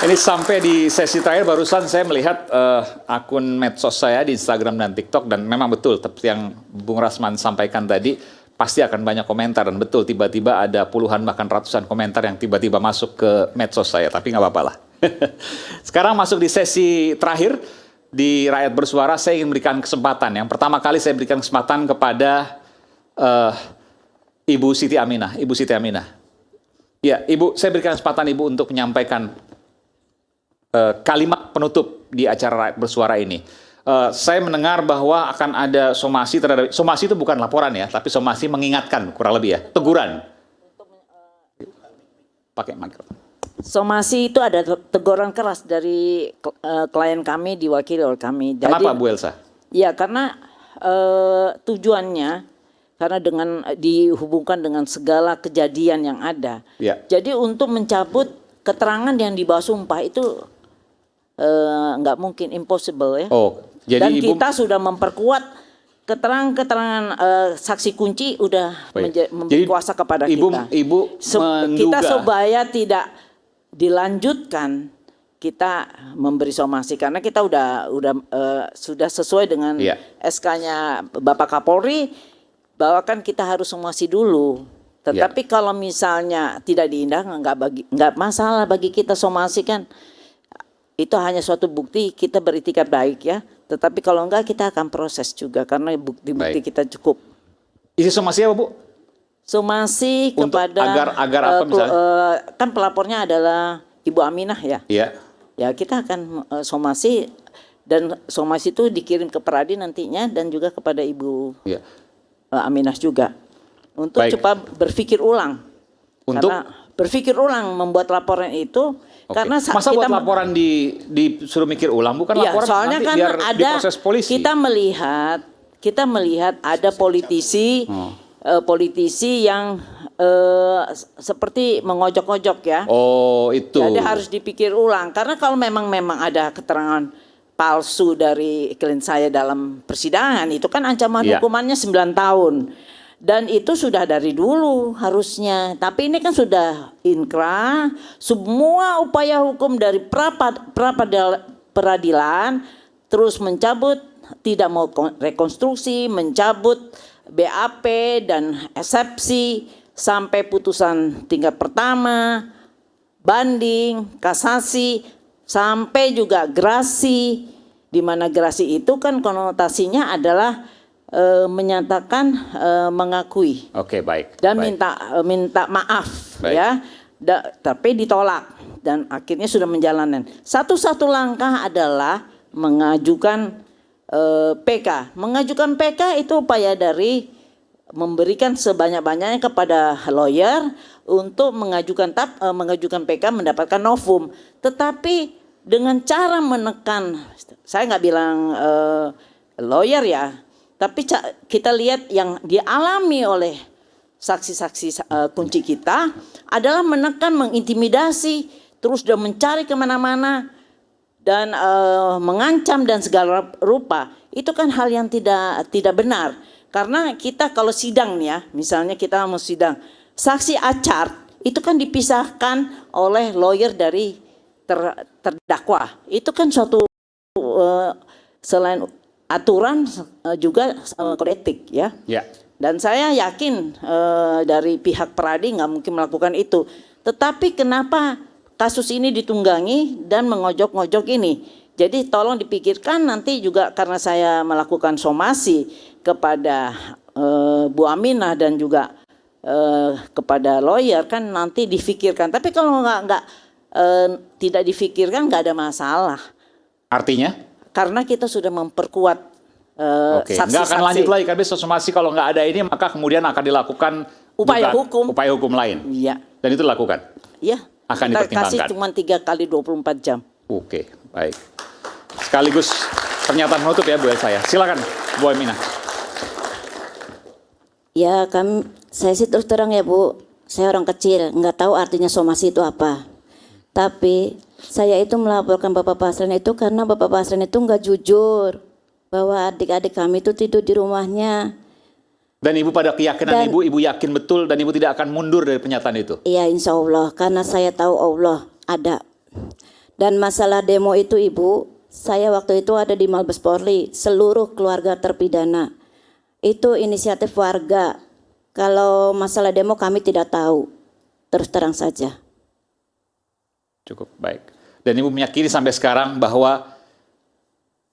Ini sampai di sesi terakhir barusan saya melihat akun medsos saya di Instagram dan TikTok, dan memang betul seperti yang Bung Rasman sampaikan tadi, pasti akan banyak komentar, dan betul tiba-tiba ada puluhan bahkan ratusan komentar yang tiba-tiba masuk ke medsos saya, tapi nggak apa-apa lah. Sekarang masuk di sesi terakhir di Rakyat Bersuara. Saya ingin berikan kesempatan. Yang pertama kali saya berikan kesempatan kepada Ibu Siti Aminah. Ibu Siti Aminah. Ya, Ibu, saya berikan kesempatan Ibu untuk menyampaikan kalimat penutup di acara Rakyat Bersuara ini. Saya mendengar bahwa akan ada somasi terhadap, somasi itu bukan laporan ya, tapi somasi mengingatkan kurang lebih ya, teguran. Pakai mikrofon. Somasi itu ada teguran keras dari klien kami, diwakili oleh kami. Jadi, kenapa Bu Elsa? Ya karena tujuannya karena dengan dihubungkan dengan segala kejadian yang ada. Ya. Jadi untuk mencabut keterangan yang di bawah sumpah itu nggak mungkin, impossible ya. Oh, jadi dan Ibu, kita sudah memperkuat keterangan saksi kunci udah memberi kuasa kepada kita. Ibu Kita supaya tidak dilanjutkan, kita memberi somasi karena kita sudah sesuai dengan SK-nya Bapak Kapolri bahwa kan kita harus somasi dulu. Tetapi kalau misalnya tidak diindahkan, nggak masalah bagi kita somasi kan. Itu hanya suatu bukti kita beritikat baik ya. Tetapi kalau enggak kita akan proses juga karena bukti-bukti kita cukup. Isi somasi apa Bu? Somasi kepada agar apa misalnya? Kan pelapornya adalah Ibu Aminah ya. Iya. Ya kita akan somasi, dan somasi itu dikirim ke Peradi nantinya dan juga kepada Ibu Aminah juga. Untuk coba berpikir ulang. Untuk karena berpikir ulang membuat laporan itu. Karena masa kita buat laporan disuruh mikir ulang, bukan laporan soalnya nanti kan biar ada diproses polisi. Kita melihat ada politisi politisi yang seperti mengojok-ojok ya. Oh, itu. Jadi harus dipikir ulang karena kalau memang ada keterangan palsu dari klien saya dalam persidangan, itu kan ancaman hukumannya 9 tahun. Dan itu sudah dari dulu harusnya. Tapi ini kan sudah inkrah. Semua upaya hukum dari peradilan terus mencabut, tidak mau rekonstruksi, mencabut BAP dan eksepsi sampai putusan tingkat pertama, banding, kasasi, sampai juga gerasi. Di mana gerasi itu kan konotasinya adalah menyatakan mengakui. Oke, baik. Dan minta maaf ya. Tapi ditolak dan akhirnya sudah menjalankan. Satu-satu langkah adalah mengajukan PK. Mengajukan PK itu upaya dari memberikan sebanyak-banyaknya kepada lawyer untuk mengajukan PK mendapatkan novum. Tetapi dengan cara menekan, saya nggak bilang lawyer ya, tapi kita lihat yang dialami oleh saksi-saksi kunci kita adalah menekan, mengintimidasi, terus dan mencari kemana-mana dan mengancam dan segala rupa. Itu kan hal yang tidak benar. Karena kita kalau sidang nih ya, misalnya kita mau sidang, saksi acar itu kan dipisahkan oleh lawyer dari terdakwa. Itu kan suatu selain aturan juga kode etik ya. Dan saya yakin dari pihak Peradi nggak mungkin melakukan itu. Tetapi kenapa kasus ini ditunggangi dan mengojok-ngojok ini? Jadi tolong dipikirkan nanti juga karena saya melakukan somasi kepada Bu Aminah dan juga kepada lawyer kan nanti difikirkan. Tapi kalau tidak difikirkan nggak ada masalah. Artinya? Karena kita sudah memperkuat saksi-saksi. Nggak akan lanjut lagi, kan somasi kalau nggak ada ini maka kemudian akan dilakukan upaya hukum lain. Iya. Dan itu dilakukan? Iya. Akan kita dipertimbangkan. kasih cuma 3 kali 24 jam. Oke, baik. Sekaligus pernyataan penutup ya Bu Elsa ya. Silakan Bu Aminah. Ya saya sih terus terang ya Bu, saya orang kecil, nggak tahu artinya somasi itu apa. Tapi saya itu melaporkan Bapak Pasren itu karena Bapak Pasren itu nggak jujur bahwa adik-adik kami itu tidur di rumahnya. Dan Ibu pada keyakinan Ibu yakin betul dan Ibu tidak akan mundur dari pernyataan itu? Iya, insya Allah, karena saya tahu Allah ada. Dan masalah demo itu Ibu, saya waktu itu ada di Mabes Polri, seluruh keluarga terpidana. Itu inisiatif warga. Kalau masalah demo kami tidak tahu, terus terang saja. Cukup baik. Dan Ibu meyakini sampai sekarang bahwa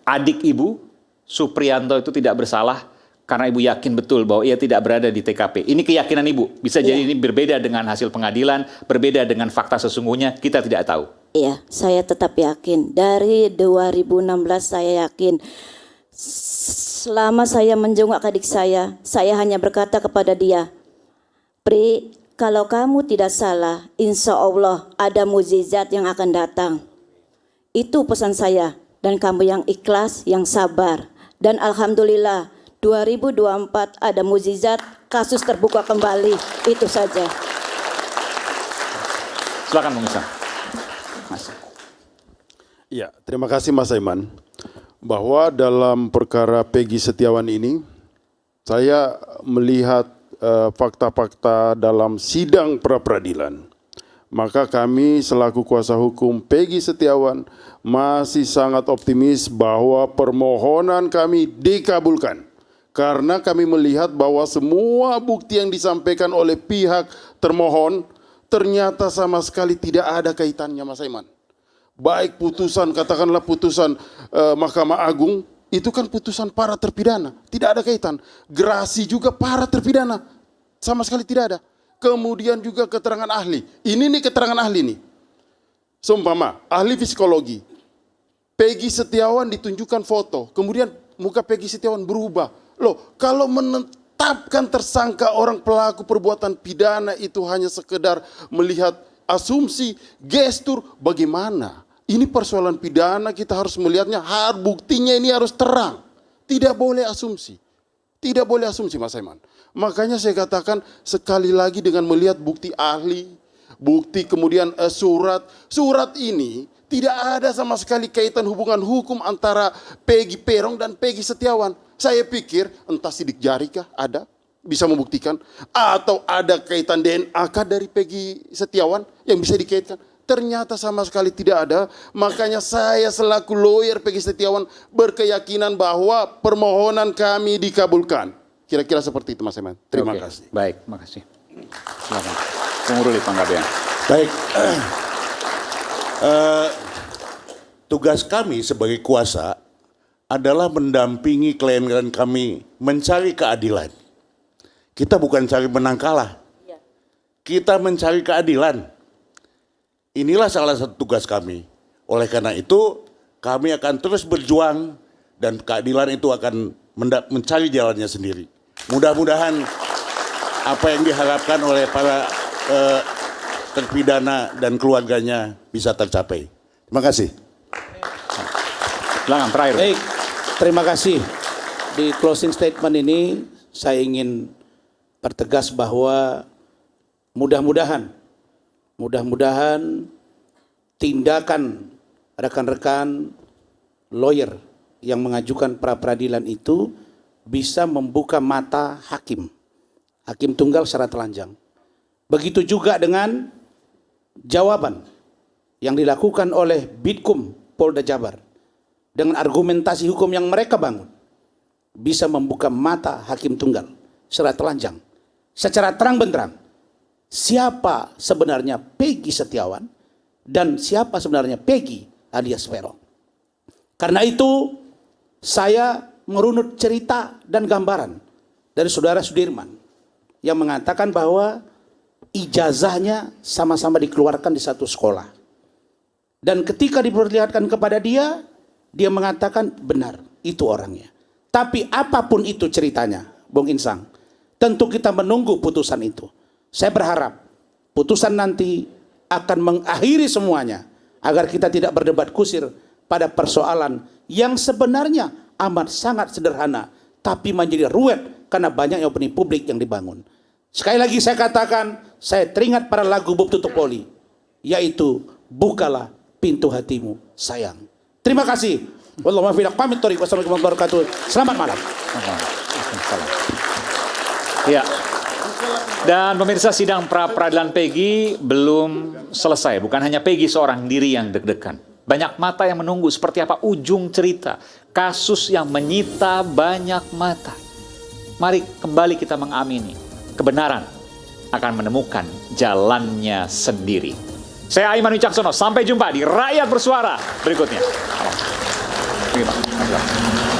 adik Ibu, Supriyanto itu tidak bersalah karena Ibu yakin betul bahwa ia tidak berada di TKP. Ini keyakinan Ibu. Bisa jadi ini berbeda dengan hasil pengadilan, berbeda dengan fakta sesungguhnya, kita tidak tahu. Iya, saya tetap yakin. Dari 2016 saya yakin. Selama saya menjenguk adik saya hanya berkata kepada dia, Pri, kalau kamu tidak salah, insya Allah ada mukjizat yang akan datang. Itu pesan saya. Dan kamu yang ikhlas, yang sabar. Dan Alhamdulillah, 2024 ada mukjizat, kasus terbuka kembali. Itu saja. Silakan Bung Ihsan. Mas. Ya, terima kasih Mas Aiman. Bahwa dalam perkara Peggy Setiawan ini, saya melihat fakta-fakta dalam sidang pra-peradilan. Maka kami selaku kuasa hukum Peggy Setiawan masih sangat optimis bahwa permohonan kami dikabulkan. Karena kami melihat bahwa semua bukti yang disampaikan oleh pihak termohon ternyata sama sekali tidak ada kaitannya Mas Aiman. Baik putusan, katakanlah putusan Mahkamah Agung, itu kan putusan para terpidana, tidak ada kaitan. Gerasi juga para terpidana, sama sekali tidak ada. Kemudian juga keterangan ahli. Ini nih keterangan ahli nih. Seumpama, ahli psikologi. Peggy Setiawan ditunjukkan foto. Kemudian muka Peggy Setiawan berubah. Loh, kalau menetapkan tersangka orang pelaku perbuatan pidana itu hanya sekedar melihat asumsi, gestur, bagaimana? Ini persoalan pidana, kita harus melihatnya, buktinya ini harus terang. Tidak boleh asumsi. Tidak boleh asumsi Mas Aiman. Makanya saya katakan sekali lagi dengan melihat bukti ahli, bukti kemudian surat. Surat ini tidak ada sama sekali kaitan hubungan hukum antara Peggy Peron dan Peggy Setiawan. Saya pikir entah sidik jari kah ada, bisa membuktikan. Atau ada kaitan DNA kah dari Peggy Setiawan yang bisa dikaitkan. Ternyata sama sekali tidak ada. Makanya saya selaku lawyer Peggy Setiawan berkeyakinan bahwa permohonan kami dikabulkan. Kira-kira seperti itu Mas Aiman. Terima kasih. Baik, makasih. Silakan. Bung Ruli Panggabean. Baik. Tugas kami sebagai kuasa adalah mendampingi klien kami mencari keadilan. Kita bukan cari menang kalah. Kita mencari keadilan. Inilah salah satu tugas kami. Oleh karena itu, kami akan terus berjuang dan keadilan itu akan mencari jalannya sendiri. Mudah-mudahan apa yang diharapkan oleh para terpidana dan keluarganya bisa tercapai. Terima kasih. Silakan terakhir. Baik, terima kasih. Di closing statement ini saya ingin pertegas bahwa mudah-mudahan tindakan rekan-rekan lawyer yang mengajukan pra-peradilan itu bisa membuka mata hakim tunggal secara telanjang. Begitu juga dengan jawaban yang dilakukan oleh Bitkum Polda Jabar dengan argumentasi hukum yang mereka bangun bisa membuka mata hakim tunggal secara telanjang, secara terang benderang siapa sebenarnya Peggy Setiawan dan siapa sebenarnya Peggy alias Peron. Karena itu saya merunut cerita dan gambaran dari saudara Sudirman yang mengatakan bahwa ijazahnya sama-sama dikeluarkan di satu sekolah. Dan ketika diperlihatkan kepada dia, dia mengatakan benar, itu orangnya. Tapi apapun itu ceritanya, Bung Insang, tentu kita menunggu putusan itu. Saya berharap putusan nanti akan mengakhiri semuanya agar kita tidak berdebat kusir pada persoalan yang sebenarnya amat sangat sederhana tapi menjadi ruwet karena banyaknya opini publik yang dibangun. Sekali lagi saya katakan, saya teringat pada lagu Bob Tutupoli, yaitu bukalah pintu hatimu sayang. Terima kasih. Wassalamualaikum warahmatullahi wabarakatuh. Selamat malam. Ya, Dan pemirsa, sidang pra-peradilan Peggy belum selesai. Bukan hanya Peggy seorang diri yang deg-degan. Banyak mata yang menunggu seperti apa ujung cerita. Kasus yang menyita banyak mata. Mari kembali kita mengamini. Kebenaran akan menemukan jalannya sendiri. Saya Aiman Wicaksono. Sampai jumpa di Rakyat Bersuara berikutnya. Terima kasih.